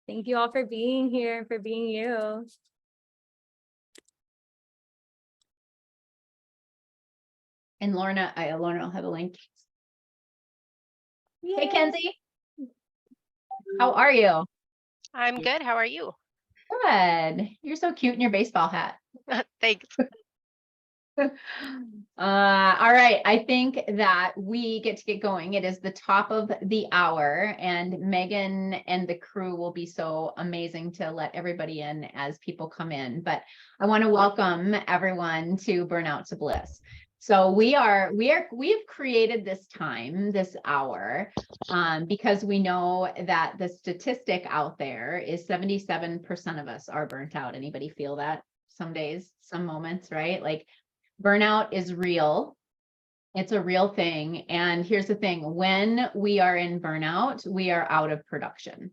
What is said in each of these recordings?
Thank you all for being here, for being you. And Lorna will have a link. Yay. Hey, Kenzie. How are you? I'm good. How are you? Good. You're so cute in your baseball hat. Thanks. All right. I think that we get to get going. It is the top of the hour, and Megan and the crew will be so amazing to let everybody in as people come in. But I want to welcome everyone to Burnout to Bliss. So we've created this time, this hour, because we know that the statistic out there is 77% of us are burnt out. Anybody feel that? Some days, some moments, right? Like, burnout is real. It's a real thing. And here's the thing. When we are in burnout, we are out of production.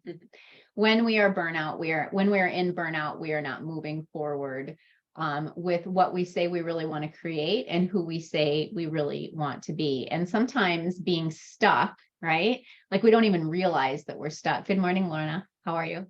When we are burnout, when we are in burnout, we are not moving forward with what we say we really want to create and who we say we really want to be. And sometimes being stuck, right? Like, we don't even realize that we're stuck. Good morning, Lorna. How are you?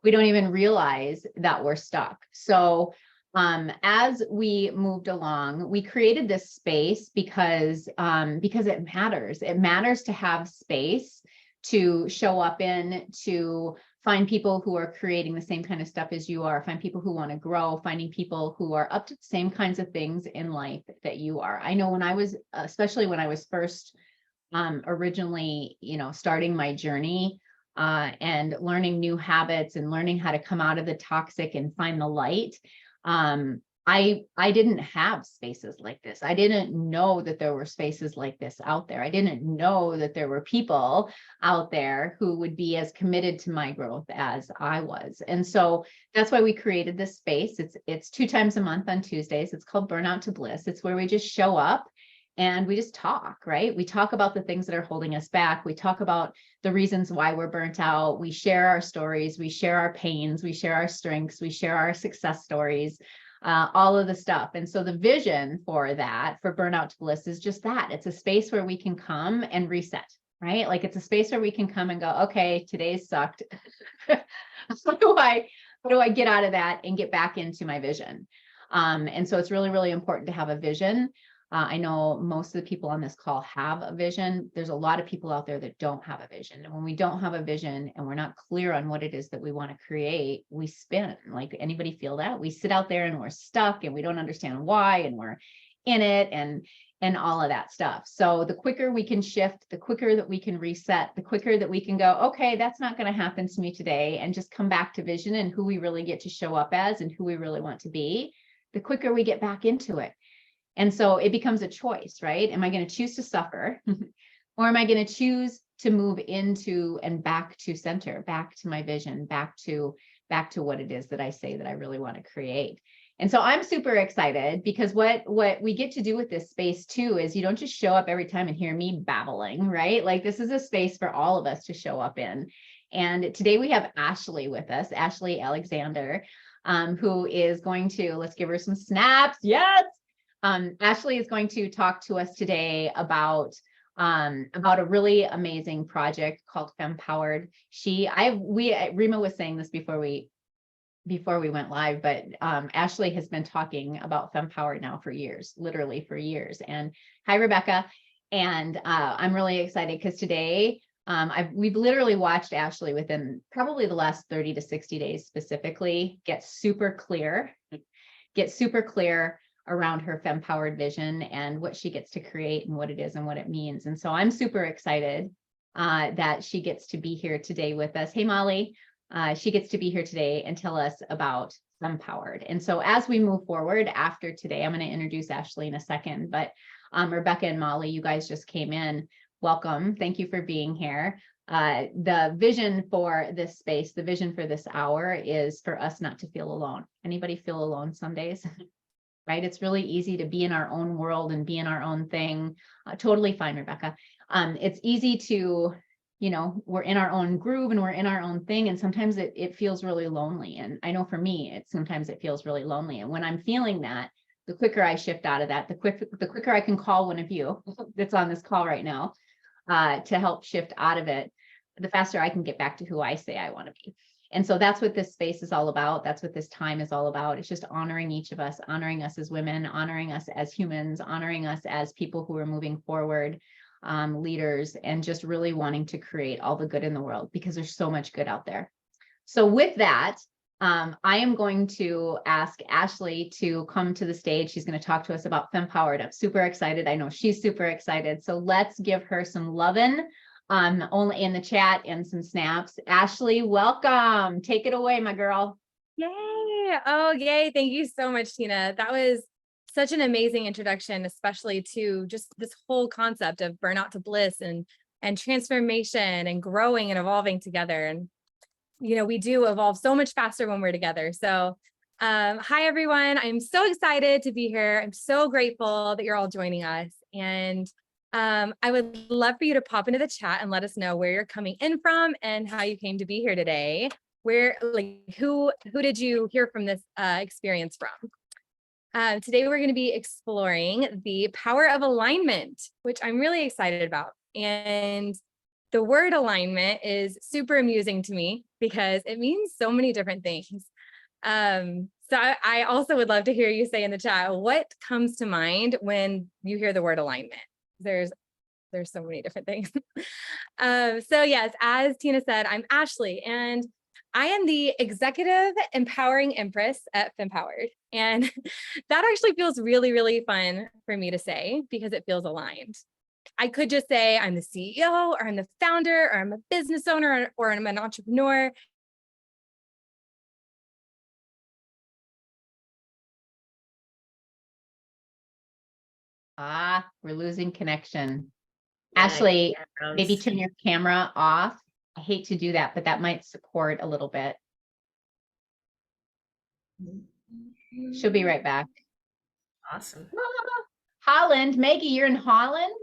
We don't even realize that we're stuck. So as we moved along, we created this space because it matters. It matters to have space to show up in, to find people who are creating the same kind of stuff as you are, find people who want to grow, finding people who are up to the same kinds of things in life that you are. I know when I was, especially when I was first originally, starting my journey, and learning new habits and learning how to come out of the toxic and find the light. I didn't have spaces like this. I didn't know that there were spaces like this out there. I didn't know that there were people out there who would be as committed to my growth as I was. And so that's why we created this space. It's 2 times a month on Tuesdays. It's called Burnout to Bliss. It's where we just show up and we just talk, right? We talk about the things that are holding us back. We talk about the reasons why we're burnt out. We share our stories. We share our pains. We share our strengths. We share our success stories, all of the stuff. And so the vision for that, for Burnout to Bliss, is just that. It's a space where we can come and reset, right? Like, it's a space where we can come and go, okay, today's sucked. How do I get out of that and get back into my vision? And so it's really, really important to have a vision. I know most of the people on this call have a vision. There's a lot of people out there that don't have a vision. And when we don't have a vision and we're not clear on what it is that we want to create, we spin. Like, anybody feel that? We sit out there and we're stuck and we don't understand why, and we're in it and all of that stuff. So the quicker we can shift, the quicker that we can reset, the quicker that we can go, okay, that's not going to happen to me today, and just come back to vision and who we really get to show up as and who we really want to be, the quicker we get back into it. And so it becomes a choice, right? Am I going to choose to suffer or am I going to choose to move into and back to center, back to my vision, back to what it is that I say that I really want to create? And so I'm super excited because what we get to do with this space too is you don't just show up every time and hear me babbling, right? Like, this is a space for all of us to show up in. And today we have Ashley with us, Ashley Alexander, who is going to, let's give her some snaps. Yes. Ashley is going to talk to us today about a really amazing project called Fempowered. Rima was saying this before we went live, but Ashley has been talking about Fempowered now for years, literally for years. And hi, Rebecca. And I'm really excited because today we've literally watched Ashley within probably the last 30 to 60 days specifically get super clear around her Fempowered vision and what she gets to create and what it is and what it means. And so I'm super excited that she gets to be here today with us. Hey, Molly, she gets to be here today and tell us about Fempowered. And so as we move forward after today, I'm going to introduce Ashley in a second, but Rebecca and Molly, you guys just came in. Welcome. Thank you for being here. The vision for this space, the vision for this hour is for us not to feel alone. Anybody feel alone some days? Right? It's really easy to be in our own world and be in our own thing. Totally fine, Rebecca. It's easy to, we're in our own groove and we're in our own thing. And sometimes it feels really lonely. And I know for me, sometimes it feels really lonely. And when I'm feeling that, the quicker I shift out of that, the quicker I can call one of you that's on this call right now to help shift out of it. the faster I can get back to who I say I want to be. And so that's what this space is all about. That's what this time is all about. It's just honoring each of us, honoring us as women, honoring us as humans, honoring us as people who are moving forward, leaders, and just really wanting to create all the good in the world because there's so much good out there. So with that, I am going to ask Ashley to come to the stage. She's going to talk to us about Fempowered. I'm super excited. I know she's super excited. So let's give her some lovin'. Only in the chat and some snaps. Ashley, welcome. Take it away, my girl. Yay. Oh, yay. Thank you so much, Tina. That was such an amazing introduction, especially to just this whole concept of burnout to bliss and transformation and growing and evolving together. And, you know, we do evolve so much faster when we're together. So hi, everyone. I'm so excited to be here. I'm so grateful that you're all joining us. And I would love for you to pop into the chat and let us know where you're coming in from and how you came to be here today. Where, like, who did you hear from this experience from? Today, we're going to be exploring the power of alignment, which I'm really excited about. And the word alignment is super amusing to me because it means so many different things. So I also would love to hear you say in the chat, what comes to mind when you hear the word alignment? There's so many different things. So yes, as Tina said, I'm Ashley, and I am the executive empowering empress at Fempowered. And that actually feels really, really fun for me to say because it feels aligned. I could just say I'm the CEO, or I'm the founder, or I'm a business owner, or I'm an entrepreneur. We're losing connection. Ashley, maybe turn your camera off. I hate to do that, but that might support a little bit. She'll be right back. Awesome. Holland, Maggie, you're in Holland?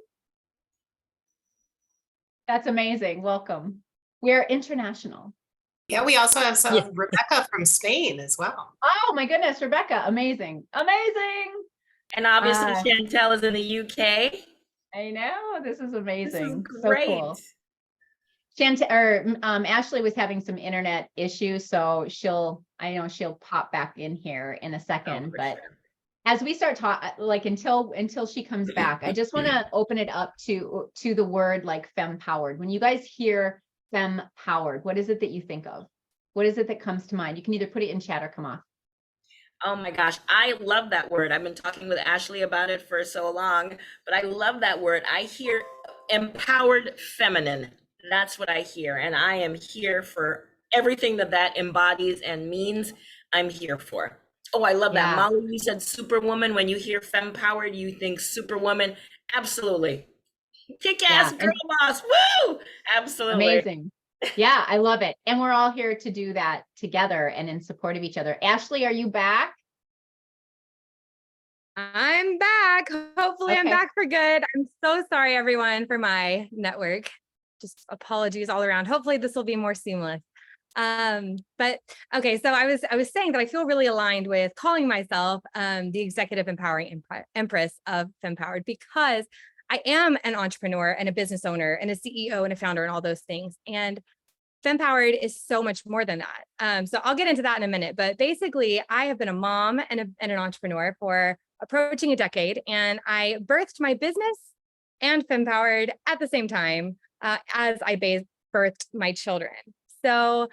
That's amazing. Welcome. We're international. Yeah, we also have some Rebecca from Spain as well. Oh my goodness, Rebecca, amazing. Amazing. And obviously Chantel is in the UK. I know, this is amazing. This is so great. cool. Ashley was having some internet issues, so I know she'll pop back in here in a second, but sure. As we start talking, like until she comes back, I just want to open it up to the word like fempowered. When you guys hear fempowered, what is it that you think of? What is it that comes to mind? You can either put it in chat or come off. Oh my gosh, I love that word. I've been talking with Ashley about it for so long, but I love that word. I hear empowered feminine. That's what I hear. And I am here for everything that embodies and means. I'm here for. Oh, I love that. Molly, you said superwoman. When you hear fempowered, you think superwoman. Absolutely. Kick-ass girl boss. Woo! Absolutely. Amazing. Yeah, I love it. And we're all here to do that together and in support of each other. Ashley, are you back? I'm back. Hopefully I'm back for good. I'm so sorry, everyone, for my network. Just apologies all around. Hopefully this will be more seamless. But okay, so I was saying that I feel really aligned with calling myself the executive empowering empress of Fempowered because I am an entrepreneur and a business owner and a CEO and a founder and all those things. And Fempowered is so much more than that. So I'll get into that in a minute. But basically, I have been a mom and an entrepreneur for approaching a decade, and I birthed my business and Fempowered at the same time as I birthed my children. So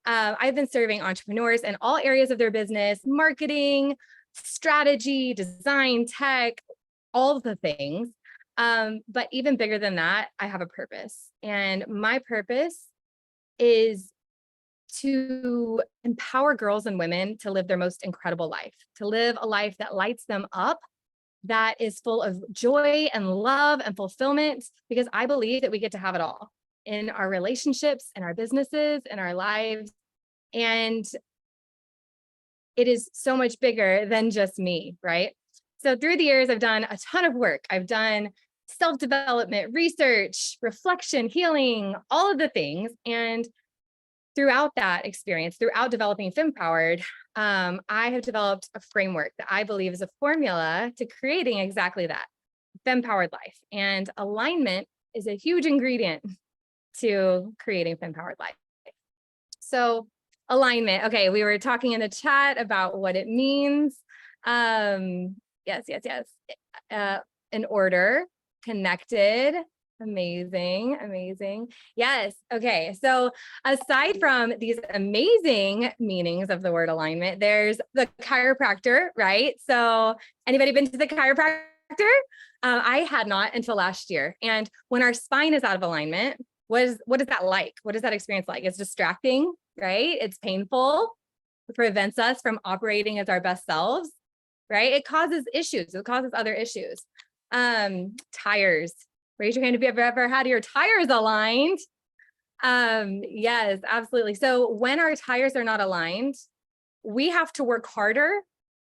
I've been serving entrepreneurs in all areas of their business, marketing, strategy, design, tech, all of the things. But even bigger than that, I have a purpose. And my purpose is to empower girls and women to live their most incredible life, to live a life that lights them up, that is full of joy and love and fulfillment, because I believe that we get to have it all in our relationships, in our businesses, in our lives. And it is so much bigger than just me, right? So through the years, I've done a ton of work. I've done self-development, research, reflection, healing, all of the things. And throughout that experience, throughout developing Fempowered, I have developed a framework that I believe is a formula to creating exactly that, Fempowered life. And alignment is a huge ingredient. to creating a empowered life. So alignment. Okay, we were talking in the chat about what it means. Yes. In order, connected. Amazing. Yes. Okay. So aside from these amazing meanings of the word alignment, there's the chiropractor, right? So anybody been to the chiropractor? I had not until last year. And when our spine is out of alignment, what is that like? What is that experience like? It's distracting, right? It's painful. It prevents us from operating as our best selves, right? It causes issues. It causes other issues. Tires. Raise your hand if you've ever had your tires aligned. Yes, absolutely. So when our tires are not aligned, we have to work harder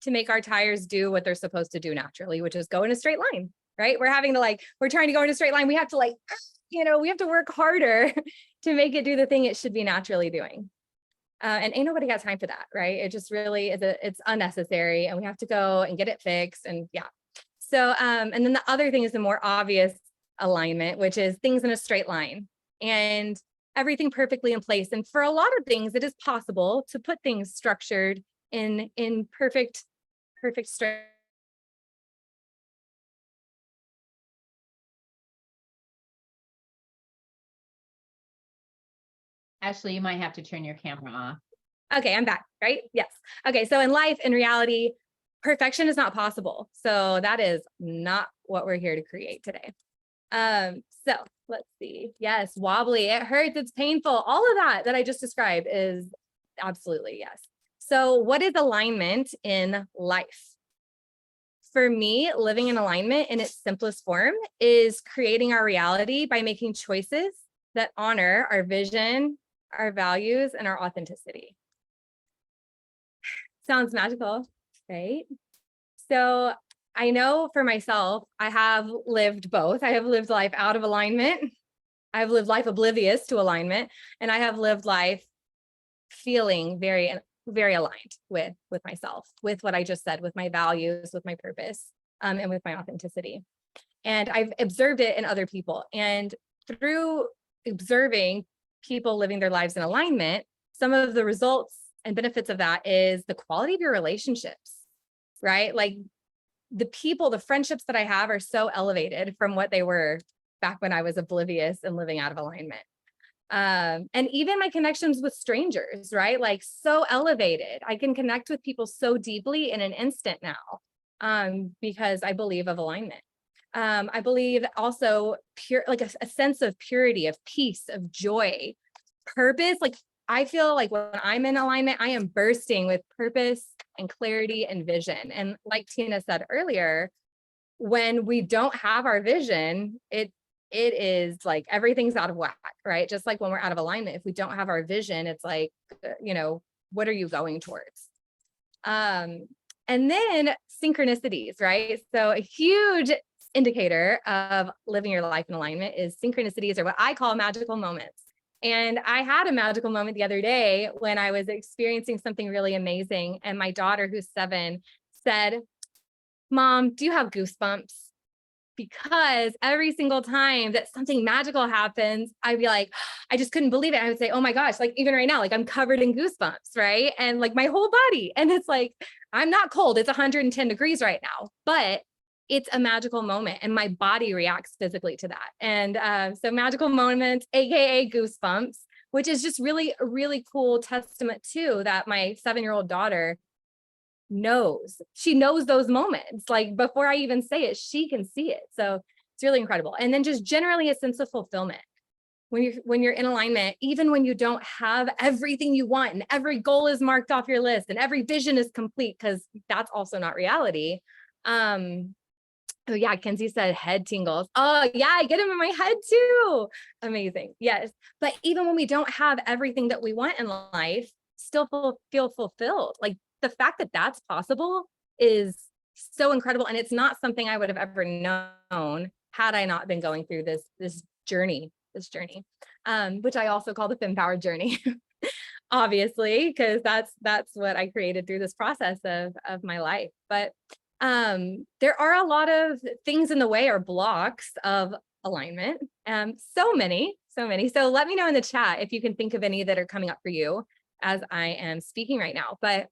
to make our tires do what they're supposed to do naturally, which is go in a straight line, right? We're trying to go in a straight line. We have to we have to work harder to make it do the thing it should be naturally doing. And ain't nobody got time for that, right? It just really is, it's unnecessary, and we have to go and get it fixed. And yeah. So, and then the other thing is the more obvious alignment, which is things in a straight line and everything perfectly in place. And for a lot of things, it is possible to put things structured in perfect straight. Ashley, you might have to turn your camera off. Okay, I'm back, right? Yes. Okay, so in life, in reality, perfection is not possible. So that is not what we're here to create today. So let's see. Yes, wobbly, it hurts, it's painful. All of that I just described is absolutely yes. So what is alignment in life? For me, living in alignment in its simplest form is creating our reality by making choices that honor our vision, our values, and our authenticity. Sounds magical, right? So I know for myself, I have lived both. I have lived life out of alignment. I've lived life oblivious to alignment, and I have lived life feeling very aligned with myself, with what I just said, with my values, with my purpose, and with my authenticity. And I've observed it in other people. And through observing people living their lives in alignment, some of the results and benefits of that is the quality of your relationships, right? Like the friendships that I have are so elevated from what they were back when I was oblivious and living out of alignment. And even my connections with strangers, right? Like so elevated. I can connect with people so deeply in an instant now, because I believe of alignment. I believe also like a sense of purity, of peace, of joy, purpose. Like I feel like when I'm in alignment, I am bursting with purpose and clarity and vision. And like Tina said earlier, when we don't have our vision, it is like everything's out of whack, right? Just like when we're out of alignment, if we don't have our vision, it's like, what are you going towards? And then synchronicities, right? So a huge indicator of living your life in alignment is synchronicities, or what I call magical moments. And I had a magical moment the other day when I was experiencing something really amazing. And my daughter, who's 7, said, "Mom, do you have goosebumps?" Because every single time that something magical happens, I'd be like, I just couldn't believe it. I would say, oh my gosh, like even right now, like I'm covered in goosebumps, right? And like my whole body. And it's like, I'm not cold. It's 110 degrees right now, but it's a magical moment and my body reacts physically to that. And so magical moments, AKA goosebumps, which is just really a really cool testament too, that my 7-year-old daughter knows. She knows those moments. Like before I even say it, she can see it. So it's really incredible. And then just generally a sense of fulfillment. When you're in alignment, even when you don't have everything you want and every goal is marked off your list and every vision is complete, because that's also not reality. Oh yeah, Kenzie said head tingles. Oh yeah, I get them in my head too. Amazing. Yes. But even when we don't have everything that we want in life, still feel fulfilled. Like the fact that that's possible is so incredible. And it's not something I would have ever known had I not been going through this journey, which I also call the Fempowered journey, obviously, because that's what I created through this process of my life. But there are a lot of things in the way or blocks of alignment. So many. So many. So let me know in the chat if you can think of any that are coming up for you as I am speaking right now. But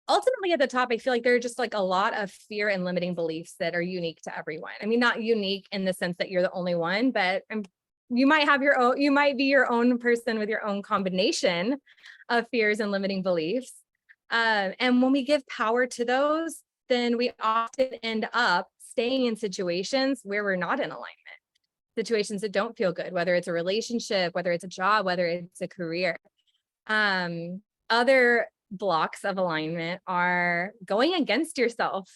ultimately at the top, I feel like there are just like a lot of fear and limiting beliefs that are unique to everyone. I mean, not unique in the sense that you're the only one, but you might have your own, you might be your own person with your own combination of fears and limiting beliefs. And when we give power to those, then we often end up staying in situations where we're not in alignment, situations that don't feel good, whether it's a relationship, whether it's a job, whether it's a career. Other blocks of alignment are going against yourself,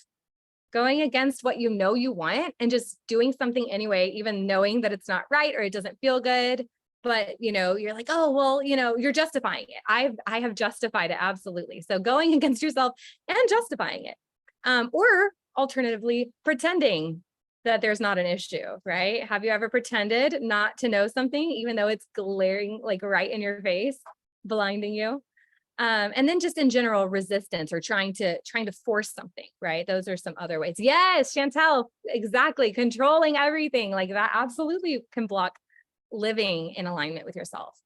going against what you know you want and just doing something anyway, even knowing that it's not right or it doesn't feel good. But, you know, you're like, oh, well, you know, you're justifying it. I have justified it. Absolutely. So going against yourself and justifying it. Or alternatively, pretending that there's not an issue, right? Have you ever pretended not to know something, even though it's glaring like right in your face, blinding you? And then just in general, resistance or trying to force something, right? Those are some other ways. Yes, Chantel, exactly. Controlling everything like that absolutely can block living in alignment with yourself.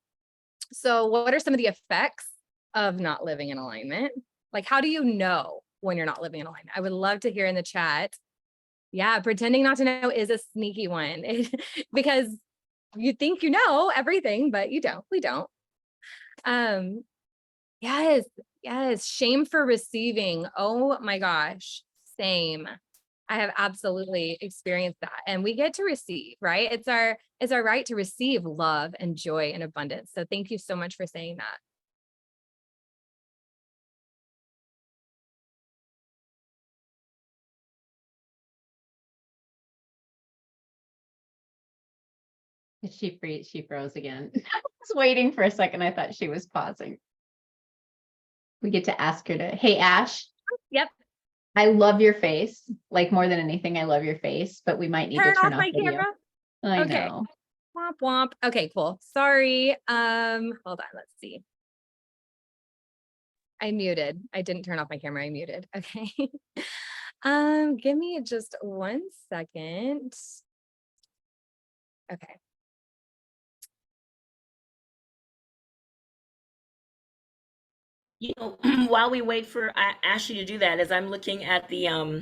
So what are some of the effects of not living in alignment? Like, how do you know when you're not living in alignment? I would love to hear in the chat. Yeah, pretending not to know is a sneaky one because you think you know everything, but you don't. We don't. Yes. Shame for receiving. Oh my gosh. Same. I have absolutely experienced that. And we get to receive, right? It's our right to receive love and joy and abundance. So thank you so much for saying that. She froze again. I was waiting for a second. I thought she was pausing. We get to ask her to, hey, Ash. Yep. I love your face. Like more than anything, I love your face, but we might need to turn off my video. camera. I Okay. know. Womp womp. Okay, cool. Sorry. Hold on. Let's see. I muted. I didn't turn off my camera. I muted. Okay. Give me just 1 second. Okay. You know, while we wait for Ashley to do that, as I'm looking at the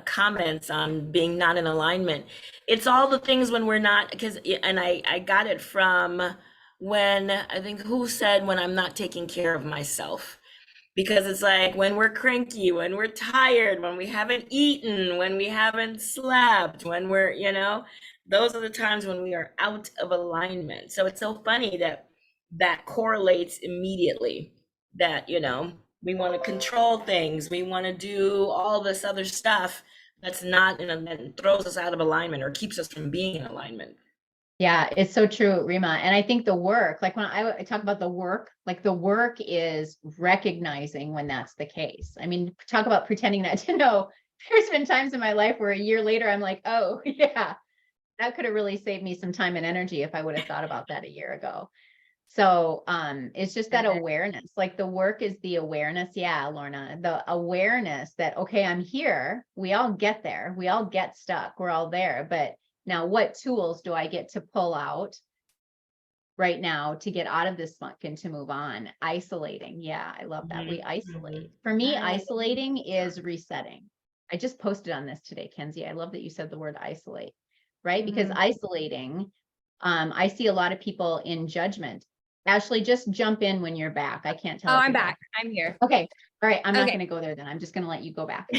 comments on being not in alignment, it's all the things when we're not, because, and I got it from when, I think who said, when I'm not taking care of myself. Because it's like when we're cranky, when we're tired, when we haven't eaten, when we haven't slept, when we're, you know, those are the times when we are out of alignment. So it's so funny that that correlates immediately, that, you know, we want to control things, we want to do all this other stuff that's not in a, that throws us out of alignment or keeps us from being in alignment. Yeah, it's so true, Rima. And I think the work, like when I talk about the work, like the work is recognizing when that's the case. I mean, talk about pretending not to know. There's been times in my life where a year later, I'm like, oh yeah, that could have really saved me some time and energy if I would have thought about that a year ago. So it's just that awareness, like the work is the awareness. Yeah, Lorna, the awareness that, okay, I'm here. We all get there. We all get stuck. We're all there. But now what tools do I get to pull out right now to get out of this funk and to move on? Isolating. Yeah, I love that. We isolate. For me, isolating is resetting. I just posted on this today, Kenzie. I love that you said the word isolate, right? Because isolating, I see a lot of people in judgment. Ashley, just jump in when you're back. I can't tell. Oh, I'm back. I'm here. Okay. All right. I'm not going to go there then. I'm just going to let you go back.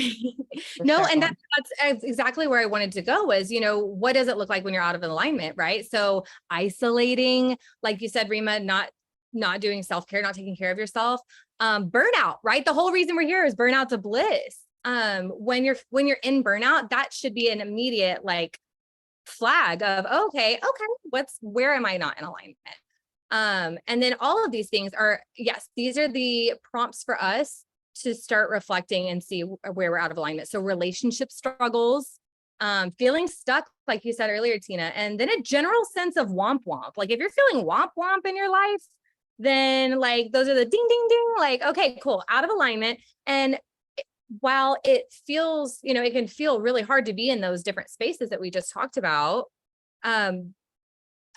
No, and that's exactly where I wanted to go was, you know, what does it look like when you're out of alignment, right? So isolating, like you said, Rima, not doing self-care, not taking care of yourself, burnout, right? The whole reason we're here is burnout to bliss. When you're in burnout, that should be an immediate like flag of, okay, where am I not in alignment? And then all of these things are, yes, these are the prompts for us to start reflecting and see where we're out of alignment. So relationship struggles, feeling stuck, like you said earlier, Tina, and then a general sense of womp womp. Like if you're feeling womp womp in your life, then like those are the ding, ding, ding, like, okay, cool, out of alignment. And while it feels, you know, it can feel really hard to be in those different spaces that we just talked about,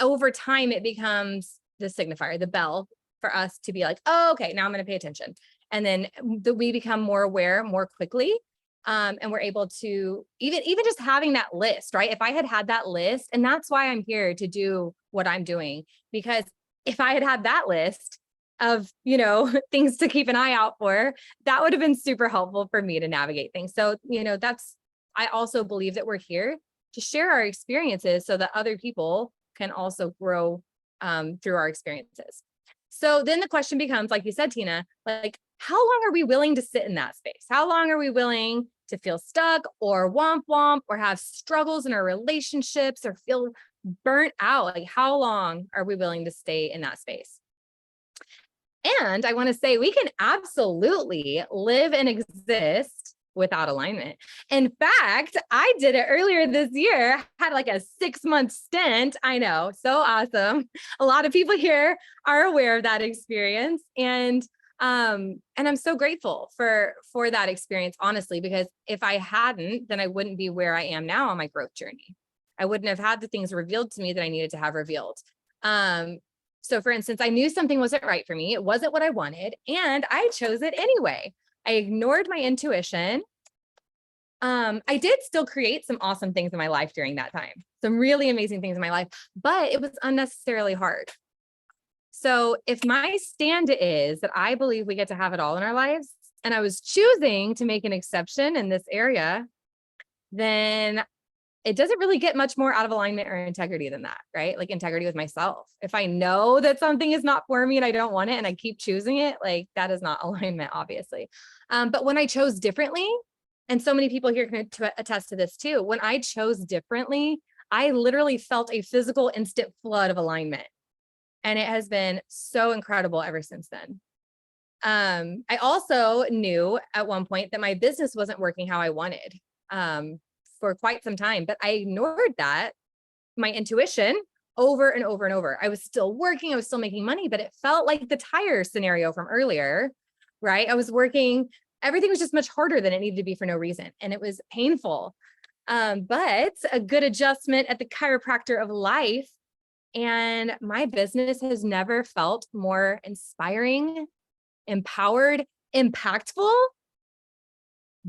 over time, it becomes the signifier, the bell for us to be like, oh, okay, now I'm going to pay attention. And then we become more aware more quickly. And we're able to even just having that list, right? If I had that list, and that's why I'm here to do what I'm doing, because if I had that list of, things to keep an eye out for, that would have been super helpful for me to navigate things. So, I also believe that we're here to share our experiences so that other people can also grow through our experiences. So then the question becomes, like you said, Tina, like, how long are we willing to sit in that space? How long are we willing to feel stuck or womp or have struggles in our relationships or feel burnt out? Like, how long are we willing to stay in that space? And I want to say we can absolutely live and exist without alignment. In fact, I did it earlier this year, had like a 6-month stint. I know, so awesome. A lot of people here are aware of that experience. And I'm so grateful for that experience, honestly, because if I hadn't, then I wouldn't be where I am now on my growth journey. I wouldn't have had the things revealed to me that I needed to have revealed. So for instance, I knew something wasn't right for me. It wasn't what I wanted, and I chose it anyway. I ignored my intuition. I did still create some awesome things in my life during that time, some really amazing things in my life, but it was unnecessarily hard. So if my stand is that I believe we get to have it all in our lives, and I was choosing to make an exception in this area, then it doesn't really get much more out of alignment or integrity than that, right? Like integrity with myself. If I know that something is not for me and I don't want it and I keep choosing it, like that is not alignment, obviously. But when I chose differently, and so many people here can attest to this too, when I chose differently, I literally felt a physical instant flood of alignment. And it has been so incredible ever since then. I also knew at one point that my business wasn't working how I wanted for quite some time, but I ignored that, my intuition, over and over and over. I was still working, I was still making money, but it felt like the tire scenario from earlier, right? I was working, everything was just much harder than it needed to be for no reason. And it was painful. But a good adjustment at the chiropractor of life, and my business has never felt more inspiring, empowered, impactful,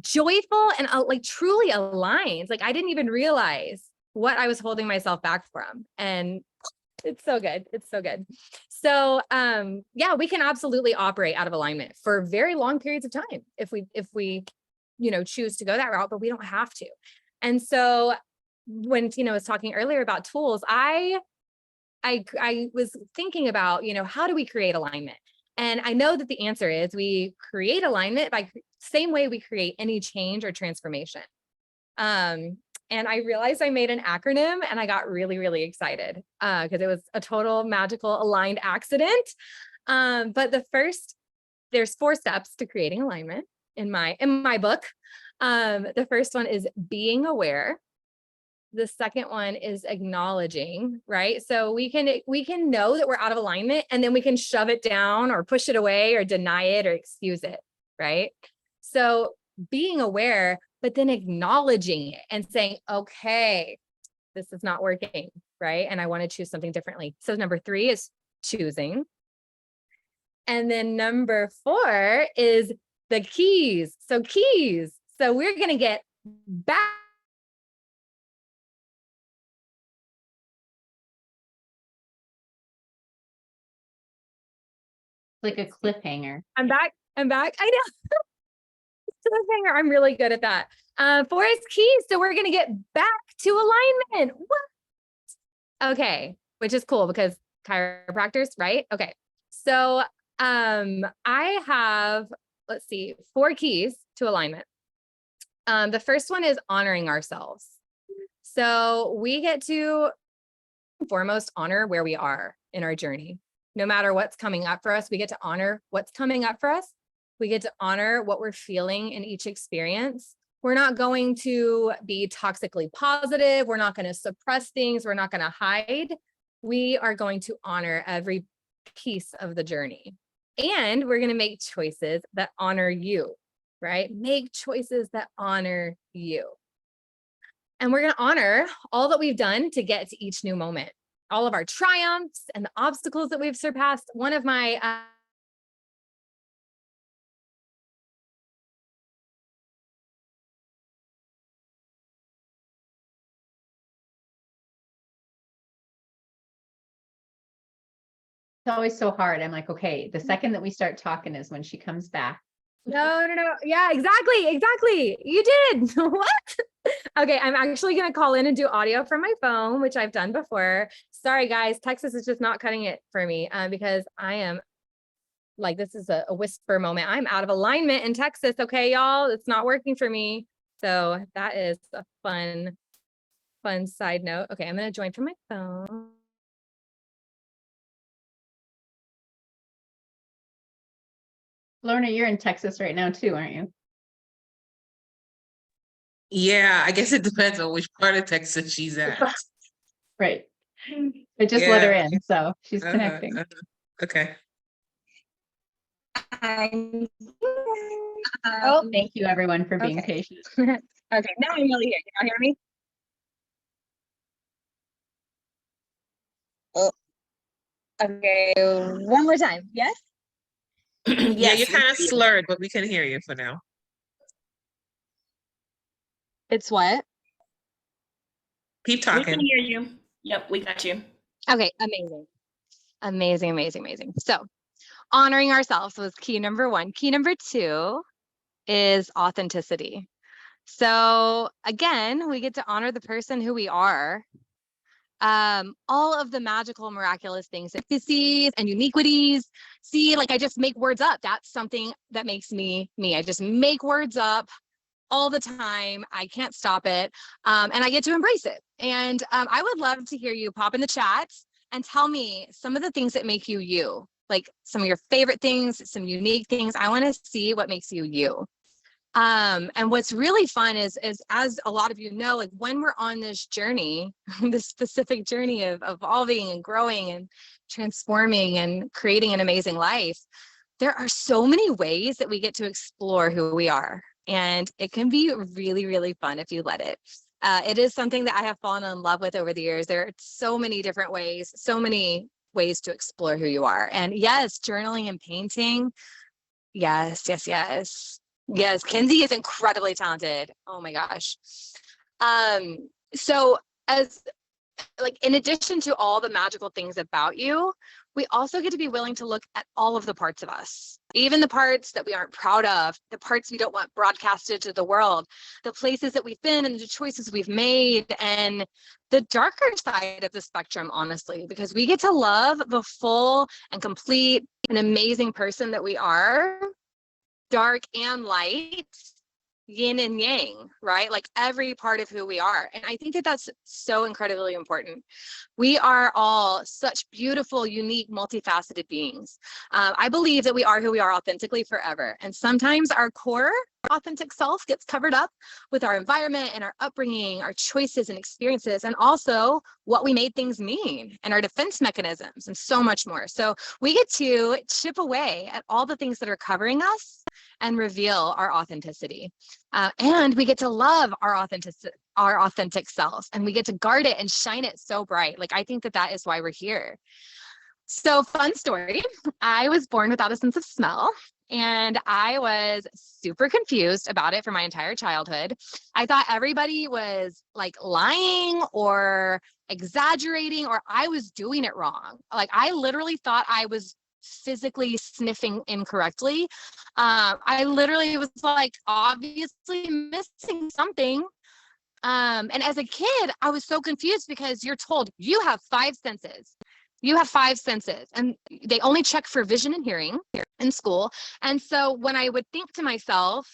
joyful, and like truly aligned. Like I didn't even realize what I was holding myself back from. And it's so good. It's so good. So yeah, we can absolutely operate out of alignment for very long periods of time if we choose to go that route, but we don't have to. And so when Tina was talking earlier about tools, I was thinking about, how do we create alignment? And I know that the answer is we create alignment by same way we create any change or transformation. And I realized I made an acronym and I got really, really excited because it was a total magical aligned accident. But there's 4 steps to creating alignment in my book. The first one is being aware. The second one is acknowledging, right? So we can know that we're out of alignment, and then we can shove it down or push it away or deny it or excuse it, right? So being aware, but then acknowledging it and saying, okay, this is not working, right? And I want to choose something differently. So number 3 is choosing. And then number 4 is the keys. So keys. So we're going to get back. Like a cliffhanger. I'm back. I know. Cliffhanger. I'm really good at that. 4 is keys. So we're going to get back to alignment. What? Okay. Which is cool because chiropractors, right? Okay. So I have, let's see, 4 keys to alignment. The first one is honoring ourselves. So we get to foremost honor where we are in our journey. No matter what's coming up for us, we get to honor what's coming up for us. We get to honor what we're feeling in each experience. We're not going to be toxically positive. We're not going to suppress things. We're not going to hide. We are going to honor every piece of the journey. And we're going to make choices that honor you, right? Make choices that honor you. And we're going to honor all that we've done to get to each new moment. all of our triumphs and the obstacles that we've surpassed. One of my It's always so hard. I'm like, okay, the second that we start talking is when she comes back. No. Yeah, exactly. You did. What? Okay, I'm actually going to call in and do audio from my phone, which I've done before. Sorry, guys. Texas is just not cutting it for me because I am like, this is a whisper moment. I'm out of alignment in Texas. Okay, y'all, it's not working for me. So that is a fun side note. Okay, I'm going to join from my phone. Lorna, you're in Texas right now too, aren't you? Yeah, I guess it depends on which part of Texas she's at. Right. I just let her in, so she's connecting. Okay. Oh, thank you everyone for being patient. Okay, now I'm really here. Can you hear me? Oh, okay, one more time. Yes? Yeah, you're kind of slurred, but we can hear you for now. It's what? Keep We can talking. hear you. Yep, we got you. Okay, amazing. So honoring ourselves was key number one. Key number two is authenticity. So again, we get to honor the person who we are. All of the magical, miraculous things, efficacies and uniquities. See, like I just make words up. That's something that makes me me. I just make words up all the time. I can't stop it. And I get to embrace it. And I would love to hear you pop in the chat and tell me some of the things that make you you, like some of your favorite things, some unique things. I want to see what makes you you. And what's really fun is as a lot of you know, like when we're on this journey, this specific journey of evolving and growing and transforming and creating an amazing life, there are so many ways that we get to explore who we are. And it can be really, really fun if you let it. It is something that I have fallen in love with over the years. There are so many different ways, so many ways to explore who you are. And yes, journaling and painting. Yes. Yes, Kinsey is incredibly talented. Oh my gosh. So as like, in addition to all the magical things about you, we also get to be willing to look at all of the parts of us, even the parts that we aren't proud of, the parts we don't want broadcasted to the world, the places that we've been and the choices we've made, and the darker side of the spectrum, honestly, because we get to love the full and complete and amazing person that we are, dark and light, yin and yang, right? Like every part of who we are. And I think that that's so incredibly important. We are all such beautiful, unique, multifaceted beings. I believe that we are who we are authentically forever. And sometimes our core authentic self gets covered up with our environment and our upbringing, our choices and experiences, and also what we made things mean and our defense mechanisms and so much more. So we get to chip away at all the things that are covering us and reveal our authenticity. And we get to love our authentic selves, and we get to guard it and shine it so bright. Like, I think that that is why we're here. So fun story. I was born without a sense of smell, and I was super confused about it for my entire childhood. I thought everybody was like lying or exaggerating, or I was doing it wrong. Like, I literally thought I was physically sniffing incorrectly. I literally was like obviously missing something. And as a kid, I was so confused because you're told you have five senses. You have five senses, and they only check for vision and hearing in school. And so when I would think to myself,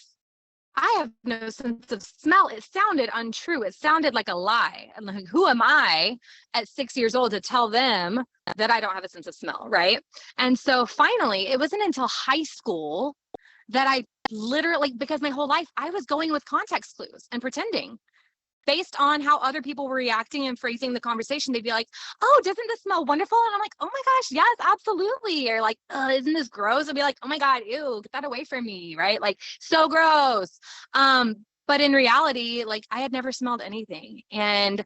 I have no sense of smell, it sounded untrue. It sounded like a lie. And like, who am I at 6 years old to tell them that I don't have a sense of smell, right? And so finally, it wasn't until high school that I literally, because my whole life I was going with context clues and pretending. Based on how other people were reacting and phrasing the conversation, they'd be like, oh, doesn't this smell wonderful? And I'm like, oh my gosh, yes, absolutely. Or like, isn't this gross? I'd be like, oh my God, ew, get that away from me, right? Like, so gross. But in reality, like, I had never smelled anything. And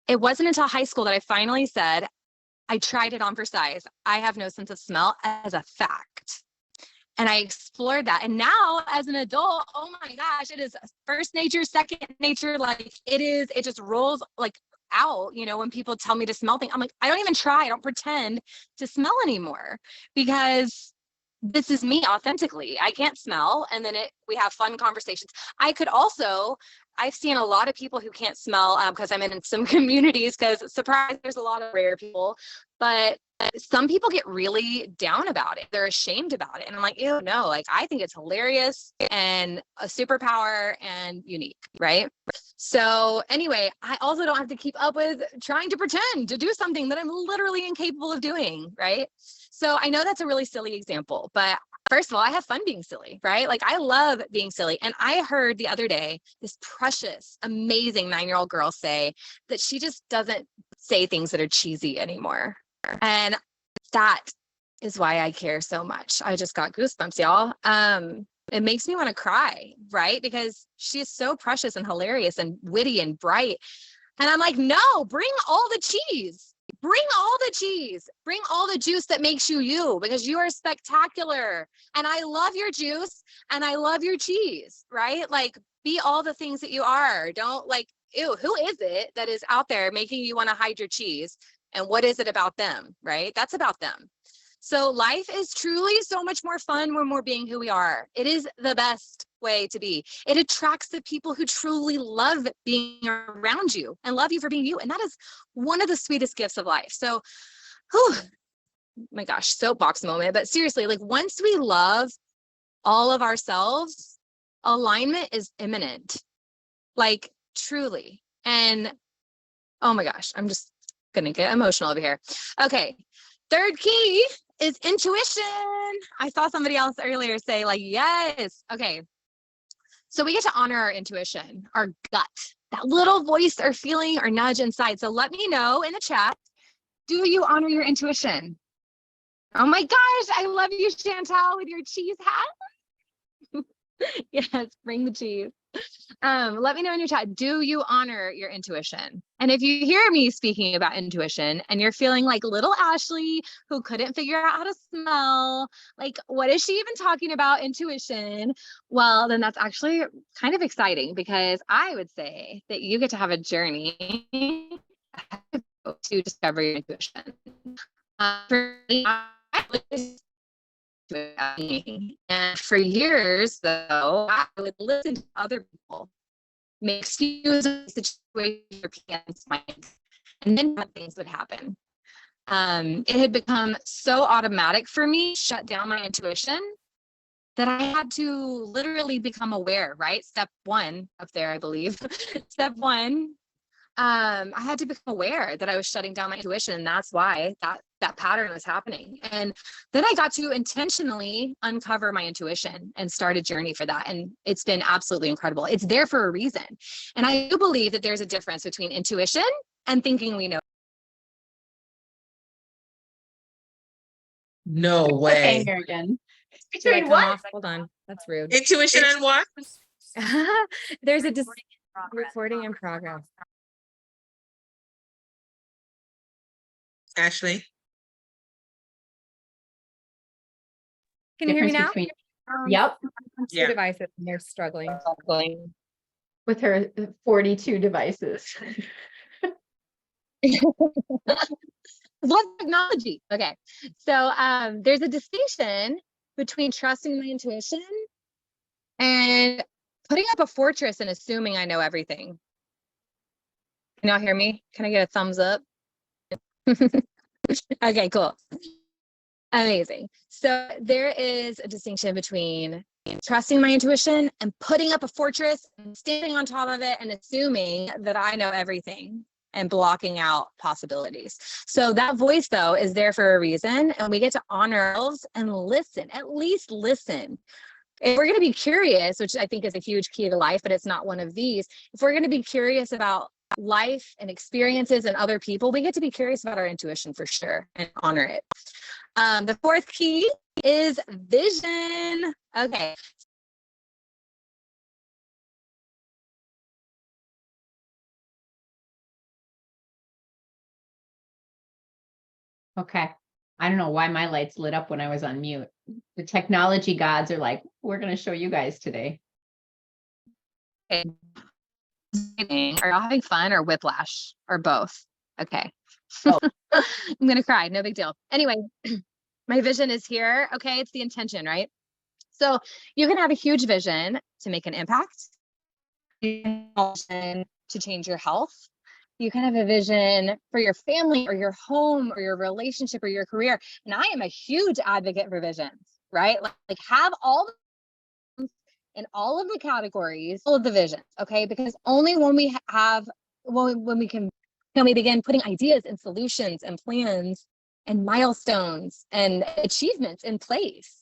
it wasn't until high school that I finally said, I tried it on for size. I have no sense of smell as a fact. And I explored that. And now as an adult, oh my gosh, it is first nature, second nature. Like it just rolls like out, you know, when people tell me to smell things, I'm like, I don't even try. I don't pretend to smell anymore because this is me authentically. I can't smell. And then we have fun conversations. I've seen a lot of people who can't smell because I'm in some communities because surprise, there's a lot of rare people, but some people get really down about it. They're ashamed about it. And I'm like, ew, no, like I think it's hilarious and a superpower and unique, right? So anyway, I also don't have to keep up with trying to pretend to do something that I'm literally incapable of doing, right? So I know that's a really silly example, but first of all, I have fun being silly, right? Like I love being silly. And I heard the other day, this precious, amazing 9-year-old girl say that she just doesn't say things that are cheesy anymore. And that is why I care so much. I just got goosebumps, y'all. It makes me want to cry, right? Because she is so precious and hilarious and witty and bright. And I'm like, no, bring all the cheese. Bring all the cheese. Bring all the juice that makes you you, because you are spectacular. And I love your juice and I love your cheese, right? Like, be all the things that you are. Don't like, ew, who is it that is out there making you want to hide your cheese? And what is it about them, right? That's about them. So life is truly so much more fun when we're being who we are. It is the best way to be. It attracts the people who truly love being around you and love you for being you. And that is one of the sweetest gifts of life. So, whew, my gosh, soapbox moment. But seriously, like once we love all of ourselves, alignment is imminent, like truly. And oh my gosh, I'm just gonna get emotional over here. Okay, third key is intuition. I saw somebody else earlier say like, yes. Okay, so we get to honor our intuition, our gut, that little voice or feeling or nudge inside. So let me know in the chat, do you honor your intuition? Oh my gosh, I love you, Chantal, with your cheese hat. Yes, bring the cheese. Let me know in your chat, do you honor your intuition? And if you hear me speaking about intuition and you're feeling like little Ashley who couldn't figure out how to smell, like what is she even talking about intuition? Well, then that's actually kind of exciting, because I would say that you get to have a journey to discover your intuition. For me, and for years, though, I would listen to other people, make excuses of the situation, and then things would happen. It had become so automatic for me, shut down my intuition, that I had to literally become aware, right? Step one up there, I believe. Step one, I had to become aware that I was shutting down my intuition, and that's why that pattern was happening. And then I got to intentionally uncover my intuition and start a journey for that. And it's been absolutely incredible. It's there for a reason. And I do believe that there's a difference between intuition and thinking we know. No Okay, way. Megan. Did I Between come what? off? Hold on. That's rude. Intuition and what? There's a recording in progress. Ashley. Can you hear me Difference now? between, yep, Two Yeah. devices, and they're struggling. with her 42 devices. Love technology. Okay. So there's a distinction between trusting my intuition and putting up a fortress and assuming I know everything. Can y'all hear me? Can I get a thumbs up? Okay, cool. Amazing. So there is a distinction between trusting my intuition and putting up a fortress and standing on top of it and assuming that I know everything and blocking out possibilities. So that voice, though, is there for a reason, and we get to honor ourselves and listen, at least listen. If we're going to be curious, which I think is a huge key to life, but it's not one of these, if we're going to be curious about life and experiences and other people, we get to be curious about our intuition for sure and honor it. The fourth key is vision. Okay. Okay. I don't know why my lights lit up when I was on mute. The technology gods are like, we're going to show you guys today. Are y'all having fun or whiplash or both? Okay. Oh. I'm going to cry. No big deal. Anyway, my vision is here. Okay. It's the intention, right? So you can have a huge vision to make an impact, to change your health. You can have a vision for your family or your home or your relationship or your career. And I am a huge advocate for visions, right? Like have all in all of the categories, all of the visions, okay? Because only when we have, when we begin putting ideas and solutions and plans and milestones and achievements in place.